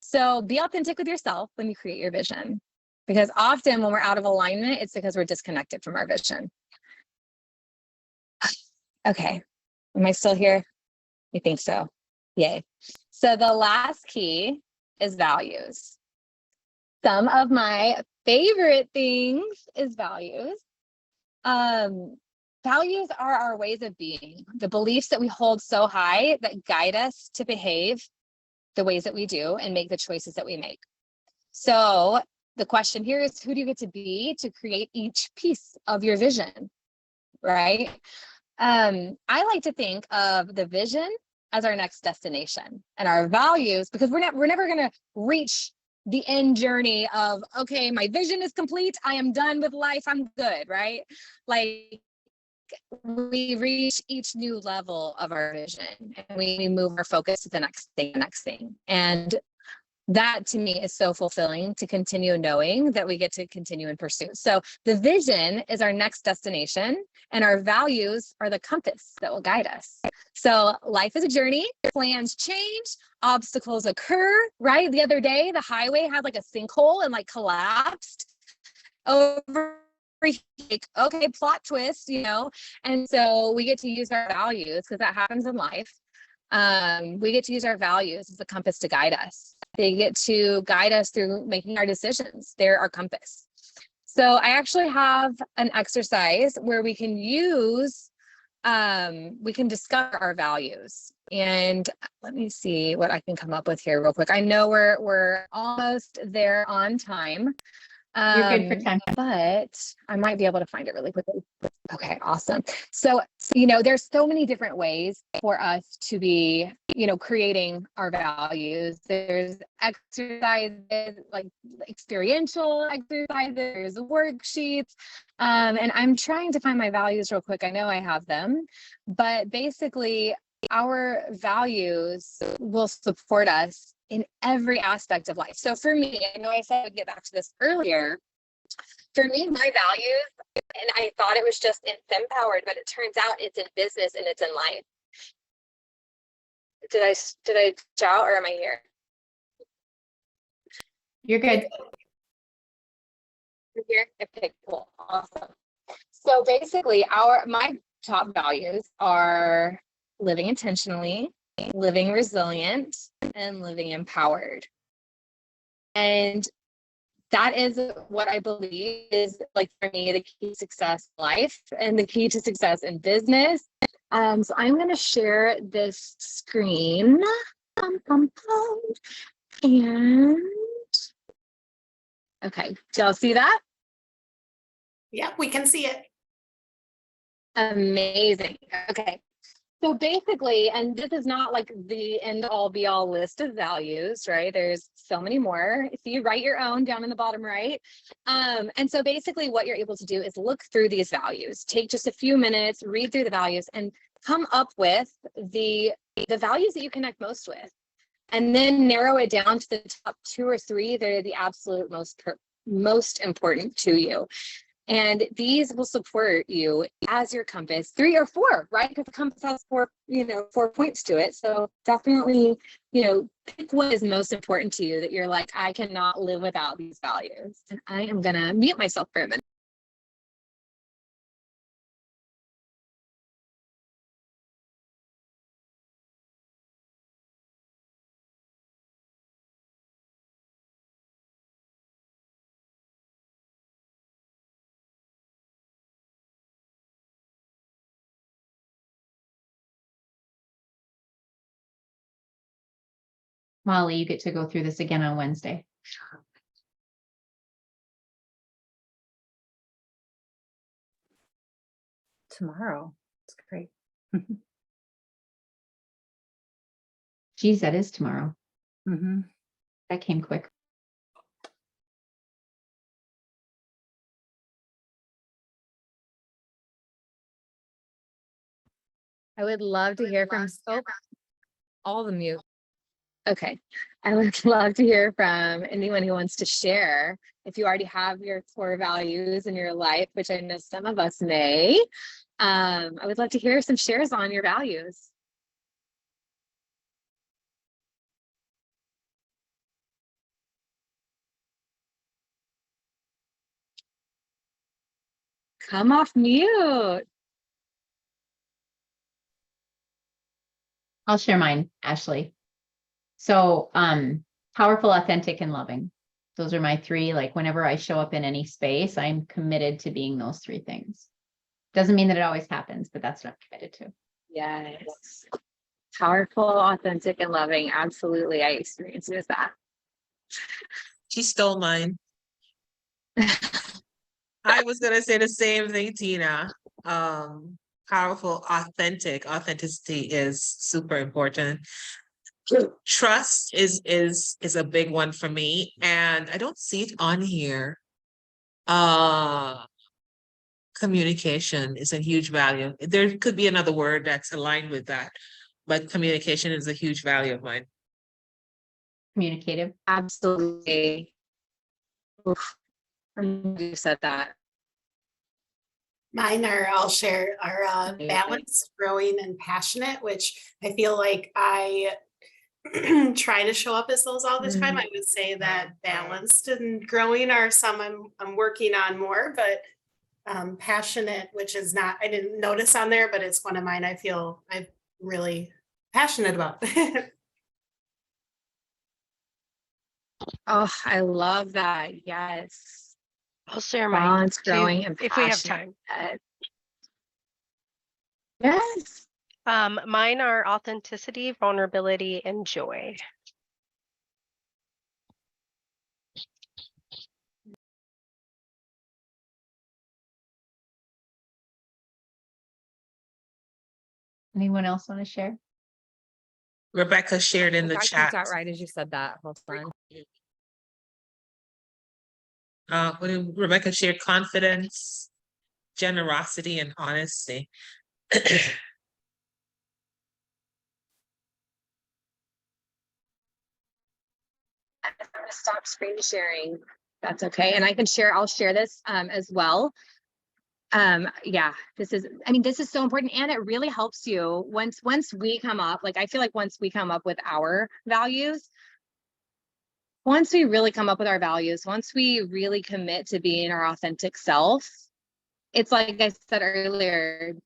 So be authentic with yourself when you create your vision, because often when we're out of alignment, it's because we're disconnected from our vision. Okay, am I still here? I think so. Yay. So the last key is values. Some of my favorite things is values. Values are our ways of being, the beliefs that we hold so high that guide us to behave the ways that we do and make the choices that we make. So the question here is, who do you get to be to create each piece of your vision, right? I like to think of the vision as our next destination, and our values, because we're never going to reach the end journey of, okay, my vision is complete, I am done with life, I'm good, right? Like, we reach each new level of our vision and we move our focus to the next thing. And that to me is so fulfilling, to continue knowing that we get to continue in pursuit. So the vision is our next destination and our values are the compass that will guide us. So life is a journey, plans change, obstacles occur, right? The other day, the highway had like a sinkhole and like collapsed over. Like, okay, plot twist, you know? And so we get to use our values, because that happens in life. We get to use our values as a compass to guide us. They get to guide us through making our decisions. They're our compass. So I actually have an exercise where we can use, we can discover our values. And let me see what I can come up with here real quick. I know we're almost there on time. You're good for time. But I might be able to find it really quickly. Okay, awesome. So, there's so many different ways for us to be, creating our values. There's exercises, like experiential exercises, there's worksheets. And I'm trying to find my values real quick. I know I have them, but basically our values will support us in every aspect of life. So for me, I know I said I would get back to this earlier. For me, my values, and I thought it was just in Fempowered, but it turns out it's in business and it's in life. Did I shout or am I here? You're good. You're here? Okay, cool. Awesome. So basically my top values are living intentionally, living resilient, and living empowered. And that is what I believe is, like, for me, the key to success in life and the key to success in business. So I'm going to share this screen. And okay, do y'all see that? Yeah, we can see it. Amazing. Okay. So basically, and this is not like the end all be all list of values, right? There's so many more. If you write your own down in the bottom right. And so basically what you're able to do is look through these values, take just a few minutes, read through the values and come up with the values that you connect most with. And then narrow it down to the top 2 or 3 that are the absolute most important to you. And these will support you as your compass, 3 or 4, right? Because the compass has 4 points to it. So definitely, pick what is most important to you that you're like, I cannot live without these values. And I am going to mute myself for a minute. Molly, you get to go through this again on Wednesday. Tomorrow. It's great. Geez, that is tomorrow. Mm-hmm. That came quick. I would love to hear from all the mute. Okay. I would love to hear from anyone who wants to share. If you already have your core values in your life, which I know some of us may, I would love to hear some shares on your values. Come off mute. I'll share mine, Ashley. So, powerful, authentic, and loving. Those are my three. Like whenever I show up in any space, I'm committed to being those three things. Doesn't mean that it always happens, but that's what I'm committed to. Yes. Powerful, authentic, and loving. Absolutely. I experienced it as that. She stole mine. I was gonna say the same thing, Tina. Powerful, authentic. Authenticity is super important. Trust is a big one for me, and I don't see it on here. Communication is a huge value. There could be another word that's aligned with that, but communication is a huge value of mine. Communicative. Absolutely. Oof. You said that. Mine are, I'll share, are balanced, growing, and passionate, which I feel like I try to show up as those all the time. I would say that balanced and growing are some I'm working on more, but passionate, which is not, I didn't notice on there, but it's one of mine I feel I'm really passionate about. Oh, I love that. Yes. I'll share mine Balance, too, growing, and if we have passionate. time. Yes. Mine are authenticity, vulnerability, and joy. Anyone else want to share? Rebecca shared in the I chat. got right as you said that. Hold on. Rebecca shared confidence, generosity, and honesty. I'm going to stop screen sharing. That's okay. And I can share, I'll share this as well. Yeah, this is so important, and it really helps you once we come up, like, I feel like once we come up with our values, once we really come up with our values, once we really commit to being our authentic self, it's like I said earlier,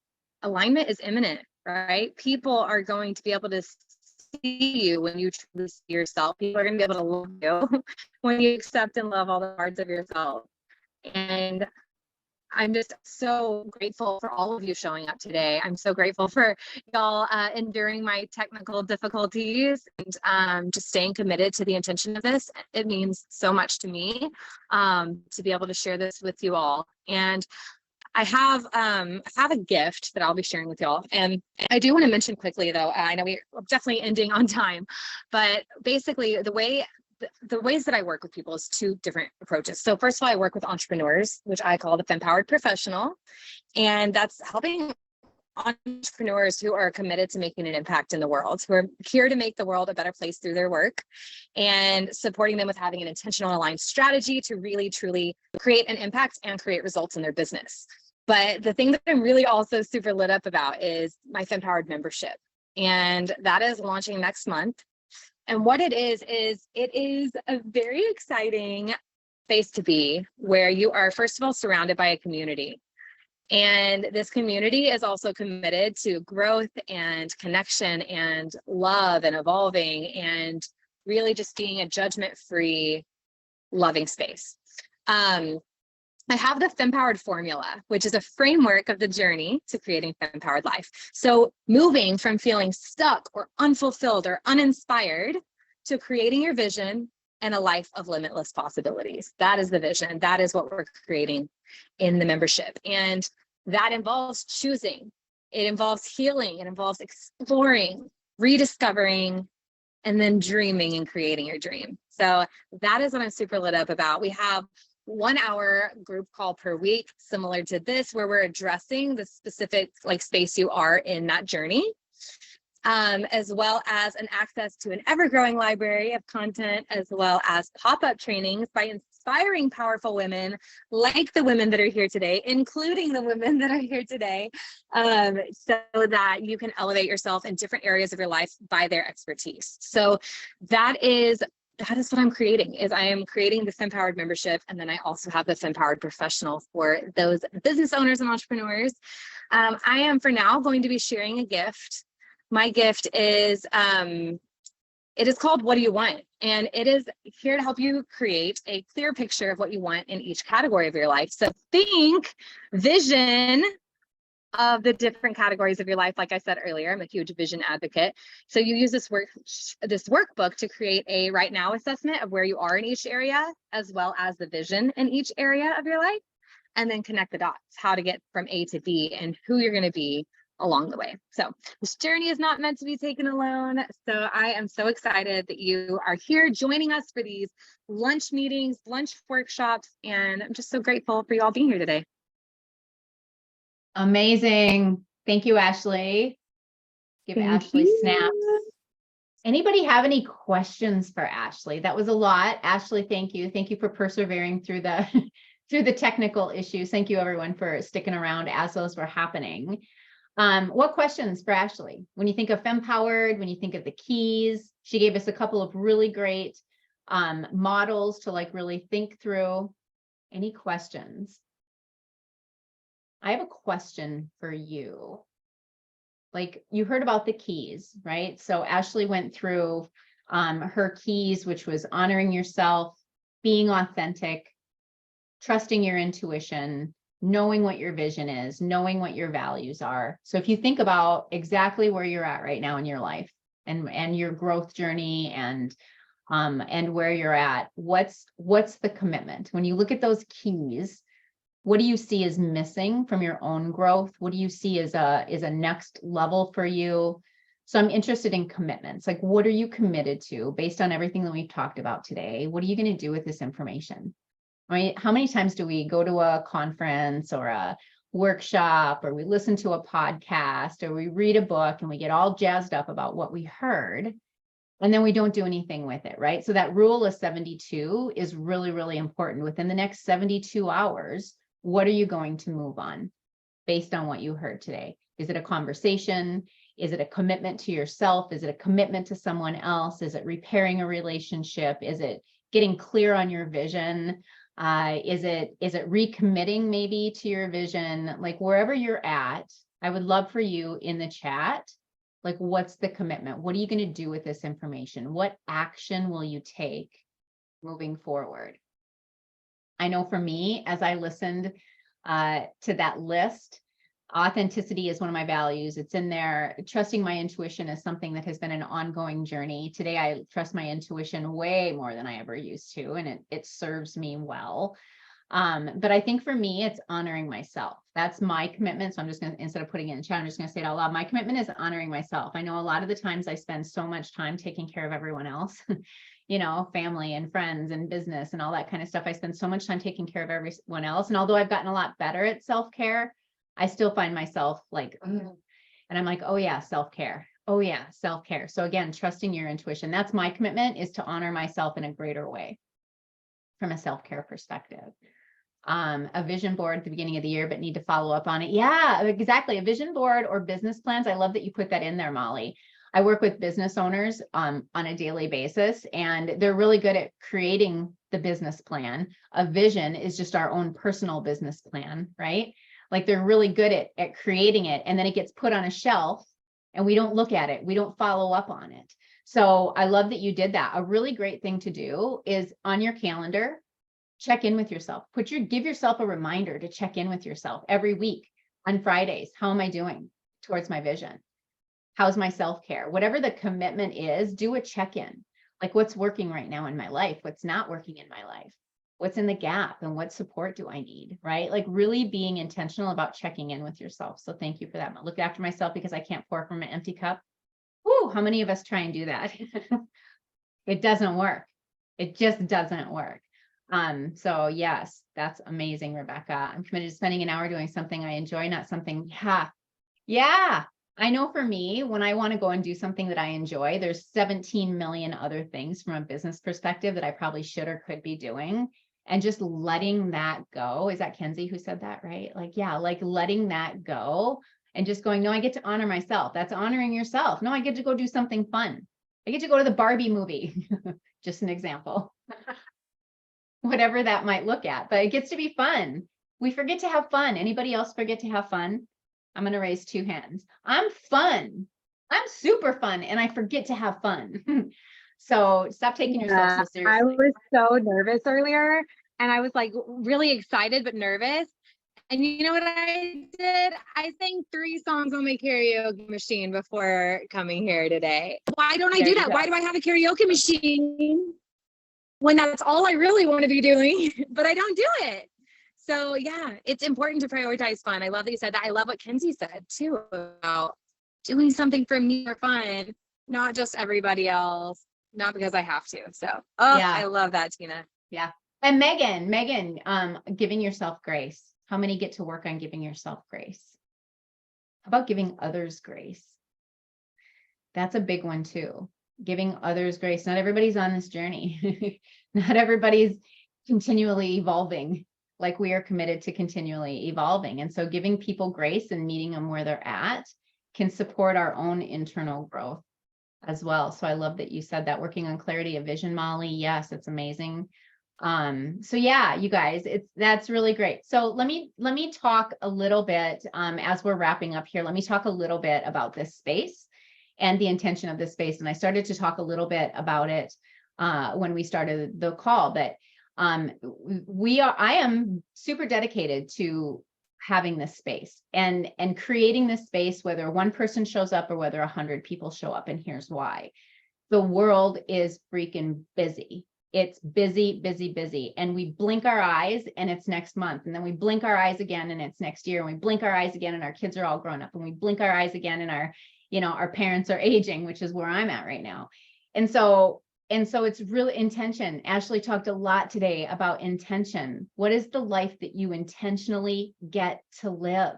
alignment is imminent, right? People are going to be able to see you when you truly see yourself. People are going to be able to love you when you accept and love all the parts of yourself. And I'm just so grateful for all of you showing up today. I'm so grateful for y'all enduring my technical difficulties and just staying committed to the intention of this. It means so much to me to be able to share this with you all. And I have a gift that I'll be sharing with y'all. And I do want to mention quickly, though, I know we're definitely ending on time, but basically the ways that I work with people is two different approaches. So first of all, I work with entrepreneurs, which I call the Fempowered Professional. And that's helping entrepreneurs who are committed to making an impact in the world, who are here to make the world a better place through their work, and supporting them with having an intentional aligned strategy to really, truly create an impact and create results in their business. But the thing that I'm really also super lit up about is my Fempowered membership. And that is launching next month. And what it is a very exciting space to be, where you are, first of all, surrounded by a community. And this community is also committed to growth and connection and love and evolving and really just being a judgment-free, loving space. I have the Fempowered formula, which is a framework of the journey to creating Fempowered life. So moving from feeling stuck or unfulfilled or uninspired to creating your vision and a life of limitless possibilities. That is the vision. That is what we're creating in the membership. And that involves choosing. It involves healing. It involves exploring, rediscovering, and then dreaming and creating your dream. So that is what I'm super lit up about. We have 1 hour group call per week, similar to this, where we're addressing the specific like space you are in that journey, as well as an access to an ever-growing library of content, as well as pop-up trainings by inspiring powerful women like the women that are here today, including the women that are here today, so that you can elevate yourself in different areas of your life by their expertise. So that is what I'm creating. Is I am creating this Fempowered membership, and then I also have the Fempowered Professional for those business owners and entrepreneurs. I am for now going to be sharing a gift. My gift is it is called What Do You Want? And it is here to help you create a clear picture of what you want in each category of your life. So think vision of the different categories of your life. Like I said earlier, I'm a huge vision advocate. So you use this workbook to create a right now assessment of where you are in each area, as well as the vision in each area of your life, and then connect the dots, how to get from A to B and who you're going to be along the way. So this journey is not meant to be taken alone. So I am so excited that you are here joining us for these lunch meetings, lunch workshops, and I'm just so grateful for you all being here today. Amazing. Thank you, Ashley. Give Ashley snaps. Anybody have any questions for Ashley? That was a lot. Ashley, thank you. Thank you for persevering through the through the technical issues. Thank you everyone for sticking around as those were happening. What questions for Ashley? When you think of Fempowered, when you think of the keys, she gave us a couple of really great models to like really think through. Any questions? I have a question for you. Like you heard about the keys, right? So Ashley went through her keys, which was honoring yourself, being authentic, trusting your intuition, knowing what your vision is, knowing what your values are. So if you think about exactly where you're at right now in your life and your growth journey and where you're at, what's the commitment? When you look at those keys, what do you see as missing from your own growth? What do you see as a next level for you? So I'm interested in commitments. Like, what are you committed to based on everything that we've talked about today? What are you going to do with this information? I mean, how many times do we go to a conference or a workshop, or we listen to a podcast, or we read a book and we get all jazzed up about what we heard, and then we don't do anything with it, right? So that rule of 72 is really, really important. Within the next 72 hours, what are you going to move on based on what you heard today? Is it a conversation? Is it a commitment to yourself? Is it a commitment to someone else? Is it repairing a relationship? Is it getting clear on your vision? Is it recommitting maybe to your vision? Like wherever you're at, I would love for you in the chat, like what's the commitment? What are you going to do with this information? What action will you take moving forward? I know for me, as I listened to that list, authenticity is one of my values. It's in there. Trusting my intuition is something that has been an ongoing journey. Today, I trust my intuition way more than I ever used to, and it serves me well. But I think for me, it's honoring myself. That's my commitment. So I'm just going to, instead of putting it in chat, I'm just going to say it out loud. My commitment is honoring myself. I know a lot of the times I spend so much time taking care of everyone else. You know, family and friends and business and all that kind of stuff. I spend so much time taking care of everyone else. And although I've gotten a lot better at self-care, I still find myself like, and I'm like, oh yeah, self-care. Oh yeah, self-care. So again, trusting your intuition. That's my commitment, is to honor myself in a greater way from a self-care perspective. A vision board at the beginning of the year, but need to follow up on it. Yeah, exactly. A vision board or business plans. I love that you put that in there, Molly. I work with business owners on a daily basis, and they're really good at creating the business plan. A vision is just our own personal business plan, right? Like they're really good at creating it, and then it gets put on a shelf and we don't look at it. We don't follow up on it. So I love that you did that. A really great thing to do is on your calendar, check in with yourself. Give yourself a reminder to check in with yourself every week on Fridays. How am I doing towards my vision? How's my self-care? Whatever the commitment is, do a check-in. Like what's working right now in my life? What's not working in my life? What's in the gap and what support do I need, right? Like really being intentional about checking in with yourself. So thank you for that. Look after myself because I can't pour from an empty cup. Woo, how many of us try and do that? It doesn't work. It just doesn't work. So yes, that's amazing, Rebecca. I'm committed to spending an hour doing something I enjoy, not something. Yeah. I know for me, when I want to go and do something that I enjoy, there's 17 million other things from a business perspective that I probably should or could be doing. And just letting that go. Is that Kenzie who said that, right? Like, yeah, like letting that go and just going, no, I get to honor myself. That's honoring yourself. No, I get to go do something fun. I get to go to the Barbie movie. Just an example. Whatever that might look at, but it gets to be fun. We forget to have fun. Anybody else forget to have fun? I'm going to raise 2 hands. I'm fun. I'm super fun. And I forget to have fun. So stop taking yourself so seriously. I was so nervous earlier and I was like really excited, but nervous. And you know what I did? I sang 3 songs on my karaoke machine before coming here today. Why don't I do that? Why do I have a karaoke machine when that's all I really want to be doing, but I don't do it? So yeah, it's important to prioritize fun. I love that you said that. I love what Kenzie said too about doing something for me for fun, not just everybody else, not because I have to. So, yeah. I love that, Tina. Yeah. And Megan, giving yourself grace. How many get to work on giving yourself grace? How about giving others grace? That's a big one too. Giving others grace. Not everybody's on this journey. Not everybody's continually evolving like we are committed to continually evolving. And so giving people grace and meeting them where they're at can support our own internal growth as well. So I love that you said that. Working on clarity of vision, Molly. Yes, it's amazing. So yeah, you guys, that's really great. So let me talk a little bit, as we're wrapping up here, let me talk a little bit about this space and the intention of this space. And I started to talk a little bit about it, when we started the call, but, I am super dedicated to having this space and creating this space, whether one person shows up or whether 100 people show up. And here's why. The world is freaking busy. It's busy, busy, busy. And we blink our eyes and it's next month. And then we blink our eyes again and it's next year. And we blink our eyes again and our kids are all grown up. And we blink our eyes again and our parents are aging, which is where I'm at right now. And so it's really intention. Ashley talked a lot today about intention. What is the life that you intentionally get to live?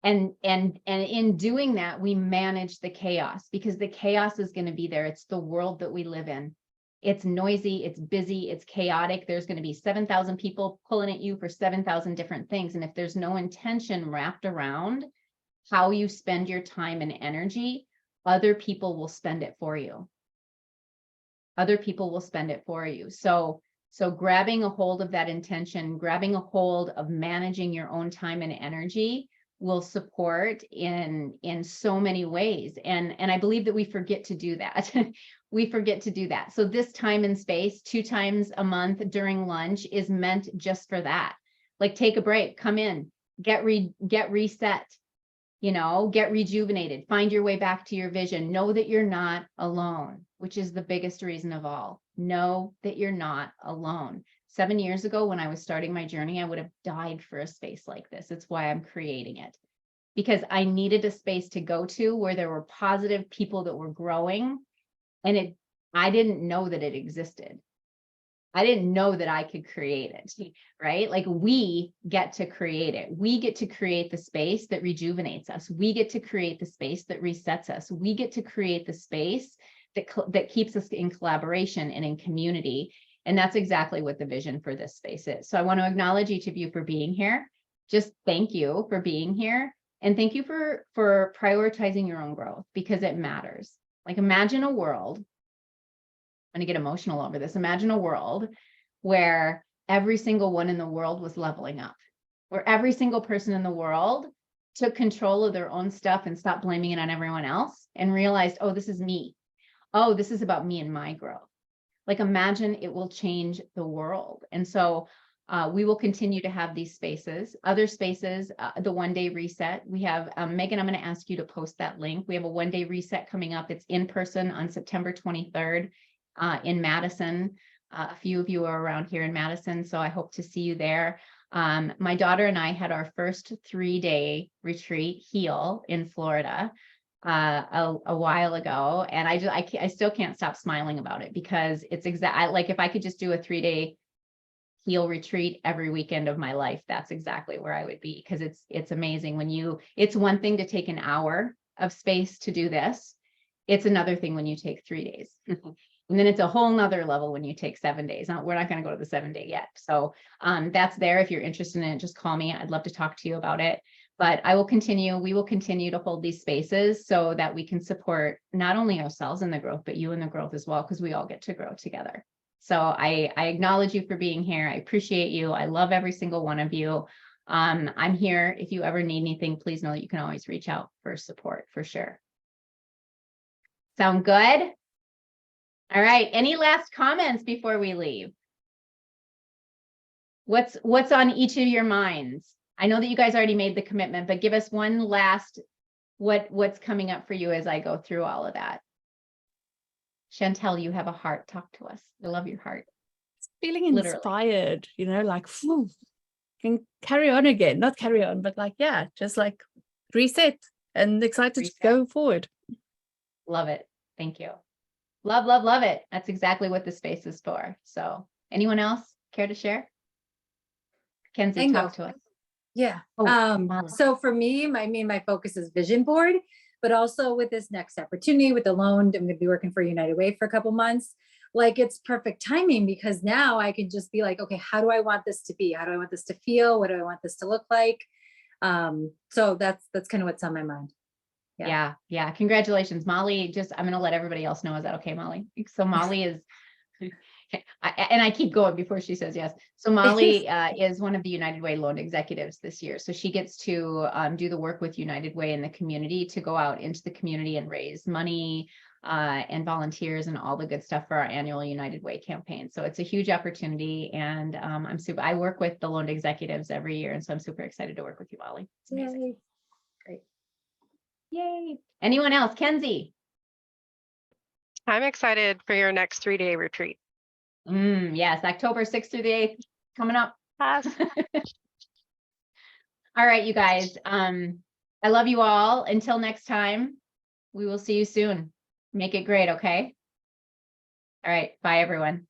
And in doing that, we manage the chaos, because the chaos is going to be there. It's the world that we live in. It's noisy, it's busy, it's chaotic. There's going to be 7,000 people pulling at you for 7,000 different things. And if there's no intention wrapped around how you spend your time and energy, other people will spend it for you. Other people will spend it for you. So grabbing a hold of that intention, grabbing a hold of managing your own time and energy will support in so many ways. And I believe that we forget to do that. We forget to do that. So this time and space, 2 times a month during lunch, is meant just for that. Like, take a break, come in, get reset, get rejuvenated, find your way back to your vision. Know that you're not alone, which is the biggest reason of all. Know that you're not alone. 7 years ago, when I was starting my journey, I would have died for a space like this. It's why I'm creating it, because I needed a space to go to where there were positive people that were growing. And I didn't know that it existed. I didn't know that I could create it, right? Like, we get to create it. We get to create the space that rejuvenates us. We get to create the space that resets us. We get to create the space that keeps us in collaboration and in community. And that's exactly what the vision for this space is. So I want to acknowledge each of you for being here. Just thank you for being here. And thank you for prioritizing your own growth, because it matters. Like, imagine a world, I'm going to get emotional over this. Imagine a world where every single one in the world was leveling up, where every single person in the world took control of their own stuff and stopped blaming it on everyone else and realized, oh, this is me. Oh, this is about me and my growth. Like, imagine it will change the world. And so we will continue to have these spaces, other spaces, the 1-day reset. We have, Megan, I'm going to ask you to post that link. We have a 1-day reset coming up. It's in person on September 23rd in Madison. A few of you are around here in Madison, so I hope to see you there. My daughter and I had our first 3-day retreat, Heal, in Florida a while ago, and I still can't stop smiling about it, because it's like if I could just do a 3-day Heal retreat every weekend of my life, that's exactly where I would be, because it's amazing it's one thing to take an hour of space to do this. It's another thing when you take 3 days. And then it's a whole nother level when you take 7 days. Now, we're not going to go to the 7-day yet. So that's there. If you're interested in it, just call me. I'd love to talk to you about it. But we will continue to hold these spaces so that we can support not only ourselves in the growth, but you in the growth as well, because we all get to grow together. So I acknowledge you for being here. I appreciate you. I love every single one of you. I'm here. If you ever need anything, please know that you can always reach out for support, for sure. Sound good? All right. Any last comments before we leave? What's on each of your minds? I know that you guys already made the commitment, but give us one last, what's coming up for you as I go through all of that. Chantel, you have a heart. Talk to us. I love your heart. Feeling inspired, like, can carry on again. Not carry on, but like, yeah, just like reset and excited to go forward. Love it. Thank you. Love, love, love it. That's exactly what the space is for. So anyone else care to share? Kenzie, talk to us. Yeah. So for me, my focus is vision board, but also with this next opportunity with the loan, I'm going to be working for United Way for a couple months. Like, it's perfect timing, because now I can just be like, okay, how do I want this to be? How do I want this to feel? What do I want this to look like? So that's kind of what's on my mind. Yeah. Congratulations, Molly. I'm going to let everybody else know. Is that okay, Molly? So Molly is, and I keep going before she says yes. So Molly is one of the United Way loan executives this year. So she gets to do the work with United Way in the community, to go out into the community and raise money and volunteers and all the good stuff for our annual United Way campaign. So it's a huge opportunity, and I work with the loan executives every year, and so I'm super excited to work with you, Molly. It's amazing. Yay. Great. Yay. Anyone else? Kenzie? I'm excited for your next 3-day retreat. Yes, October 6th through the 8th coming up. Yes. All right, you guys. I love you all. Until next time, we will see you soon. Make it great, okay? All right. Bye, everyone.